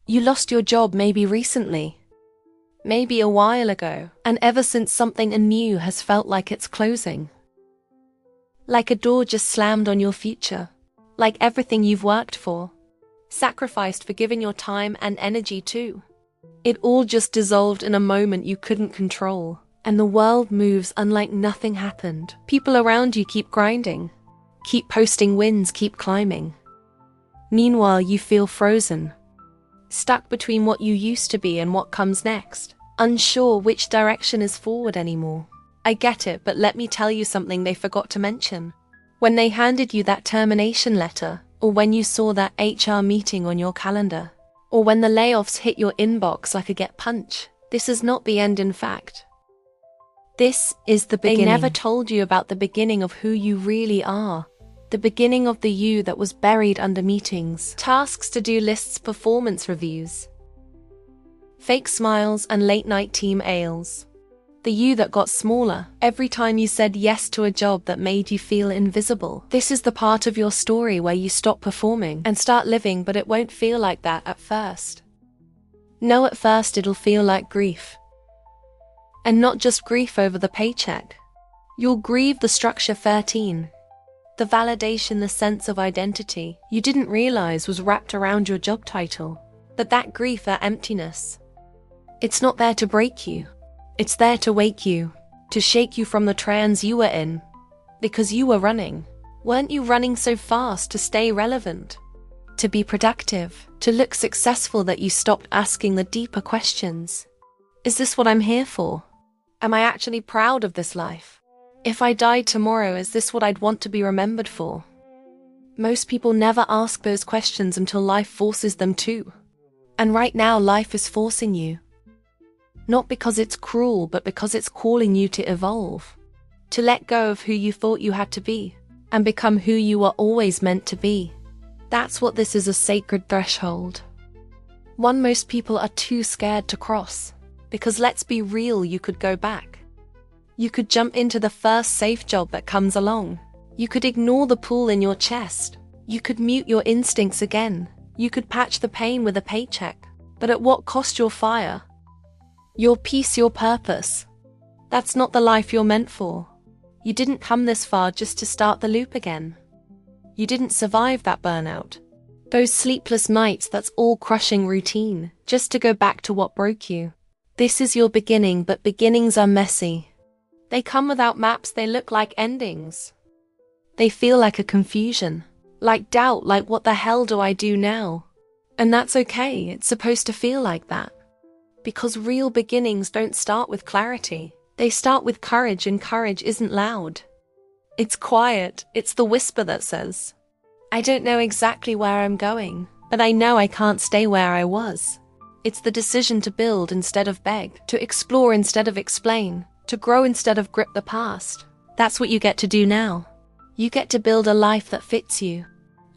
You lost your job maybe recently, maybe a while ago, and ever since something anew has felt like it's closing. Like a door just slammed on your future. Like everything you've worked for, sacrificed for giving your time and energy to. It all just dissolved in a moment you couldn't control, and the world moves unlike nothing happened. People around you keep grinding, keep posting wins, keep climbing. Meanwhile, you feel frozen, stuck between what you used to be and what comes next, unsure which direction is forward anymore. I get it, but let me tell you something they forgot to mention. When they handed you that termination letter, or when you saw that HR meeting on your calendar, or when the layoffs hit your inbox like a gut punch, this is not the end in fact. This is the beginning. They never told you about the beginning of who you really are. The beginning of the you that was buried under meetings, tasks to do lists, performance reviews, fake smiles and late night team ales. The you that got smaller every time you said yes to a job that made you feel invisible. This is the part of your story where you stop performing and start living, but it won't feel like that at first. No, at first it'll feel like grief. And not just grief over the paycheck. You'll grieve the structure 13. The validation, the sense of identity you didn't realize was wrapped around your job title. But that grief, that emptiness, it's not there to break you. It's there to wake you, to shake you from the trance you were in. Because you were running. Weren't you running so fast to stay relevant? To be productive? To look successful that you stopped asking the deeper questions? Is this what I'm here for? Am I actually proud of this life? If I died tomorrow, is this what I'd want to be remembered for? Most people never ask those questions until life forces them to. And right now, life is forcing you. Not because it's cruel, but because it's calling you to evolve. To let go of who you thought you had to be, and become who you were always meant to be. That's what this is, a sacred threshold. One most people are too scared to cross. Because let's be real, you could go back. You could jump into the first safe job that comes along. You could ignore the pull in your chest. You could mute your instincts again. You could patch the pain with a paycheck. But at what cost? Your fire? Your peace, your purpose. That's not the life you're meant for. You didn't come this far just to start the loop again. You didn't survive that burnout. Those sleepless nights, that's all-crushing routine, just to go back to what broke you. This is your beginning, but beginnings are messy. They come without maps, they look like endings. They feel like a confusion, like doubt, like what the hell do I do now? And that's okay, it's supposed to feel like that. Because real beginnings don't start with clarity. They start with courage, and courage isn't loud. It's quiet, it's the whisper that says, I don't know exactly where I'm going, but I know I can't stay where I was. It's the decision to build instead of beg, to explore instead of explain, to grow instead of grip the past. That's what you get to do now. You get to build a life that fits you,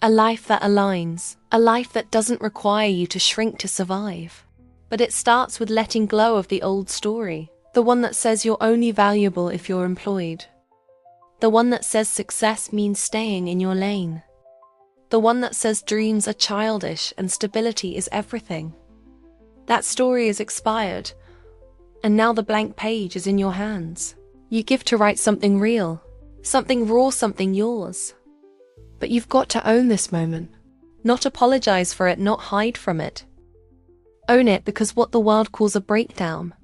a life that aligns, a life that doesn't require you to shrink to survive. But it starts with letting go of the old story, the one that says you're only valuable if you're employed. The one that says success means staying in your lane. The one that says dreams are childish and stability is everything. That story is expired, and now the blank page is in your hands. You give to write something real, something raw, something yours. But you've got to own this moment, not apologize for it, not hide from it. Own it, because what the world calls a breakdown,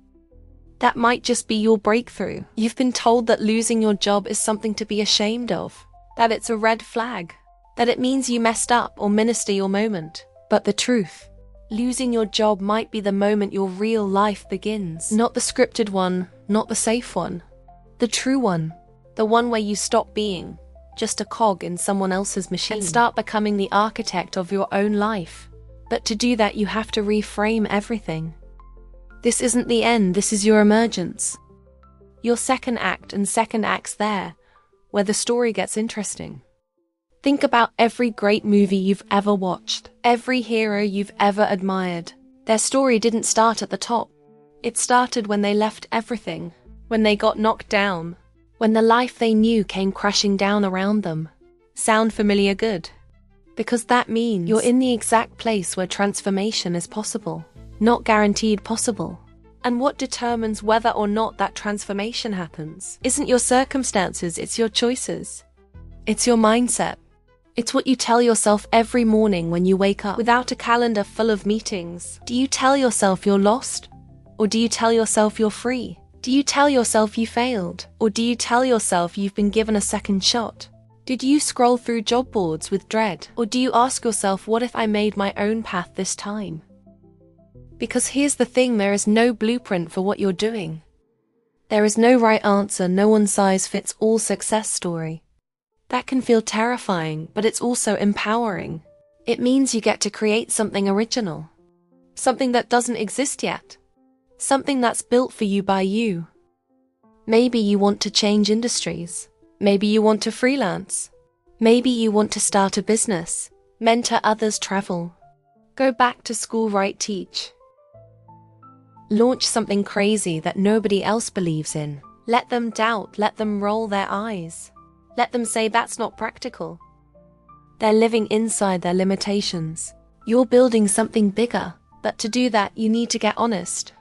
that might just be your breakthrough. You've been told that losing your job is something to be ashamed of, that it's a red flag, that it means you messed up or missed your moment. But the truth, losing your job might be the moment your real life begins. Not the scripted one, not the safe one. The true one. The one where you stop being just a cog in someone else's machine and start becoming the architect of your own life. But to do that, you have to reframe everything. This isn't the end, this is your emergence. Your second act, and second act's there, where the story gets interesting. Think about every great movie you've ever watched, every hero you've ever admired. Their story didn't start at the top. It started when they left everything, when they got knocked down, when the life they knew came crashing down around them. Sound familiar? Good. Because that means you're in the exact place where transformation is possible, not guaranteed possible. And what determines whether or not that transformation happens isn't your circumstances, it's your choices. It's your mindset. It's what you tell yourself every morning when you wake up without a calendar full of meetings. Do you tell yourself you're lost? Or do you tell yourself you're free? Do you tell yourself you failed? Or do you tell yourself you've been given a second shot? Did you scroll through job boards with dread? Or do you ask yourself, what if I made my own path this time? Because here's the thing, there is no blueprint for what you're doing. There is no right answer, no one-size-fits-all success story. That can feel terrifying, but it's also empowering. It means you get to create something original. Something that doesn't exist yet. Something that's built for you by you. Maybe you want to change industries. Maybe you want to freelance. Maybe you want to start a business, mentor others, travel. Go back to school, write, teach. Launch something crazy that nobody else believes in. Let them doubt, let them roll their eyes. Let them say that's not practical. They're living inside their limitations. You're building something bigger, but to do that you need to get honest.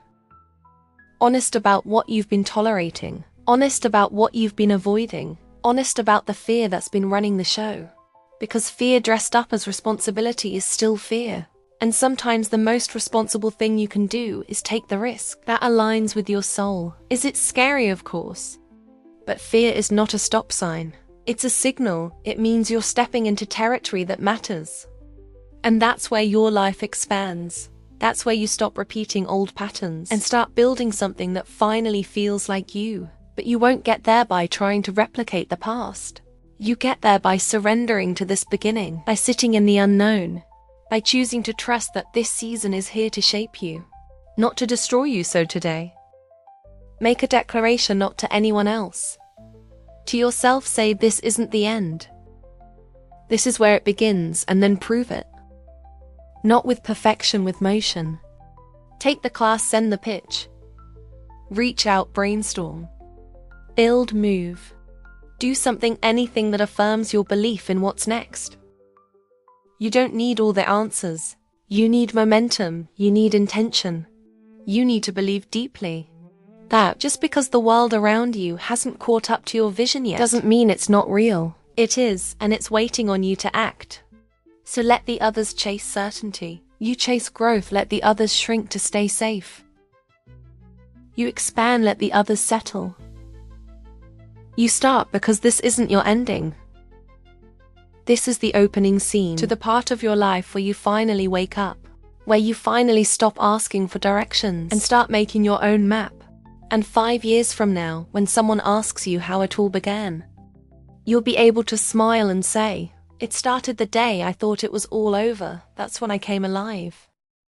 Honest about what you've been tolerating. Honest about what you've been avoiding. Honest about the fear that's been running the show. Because fear dressed up as responsibility is still fear. And sometimes the most responsible thing you can do is take the risk that aligns with your soul. Is it scary? Of course. But fear is not a stop sign. It's a signal. It means you're stepping into territory that matters. And that's where your life expands. That's where you stop repeating old patterns and start building something that finally feels like you. But you won't get there by trying to replicate the past. You get there by surrendering to this beginning, by sitting in the unknown, by choosing to trust that this season is here to shape you, not to destroy you. So today, make a declaration, not to anyone else. To yourself, say, this isn't the end. This is where it begins, and then prove it. Not with perfection, with motion. Take the class, send the pitch. Reach out, brainstorm. Build, move. Do something, anything that affirms your belief in what's next. You don't need all the answers. You need momentum. You need intention. You need to believe deeply. That just because the world around you hasn't caught up to your vision yet doesn't mean it's not real. It is, and it's waiting on you to act. So let the others chase certainty. You chase growth, let the others shrink to stay safe. You expand, let the others settle. You start because this isn't your ending. This is the opening scene to the part of your life where you finally wake up, where you finally stop asking for directions and start making your own map. And 5 years from now, when someone asks you how it all began, you'll be able to smile and say, it started the day I thought it was all over. That's when I came alive.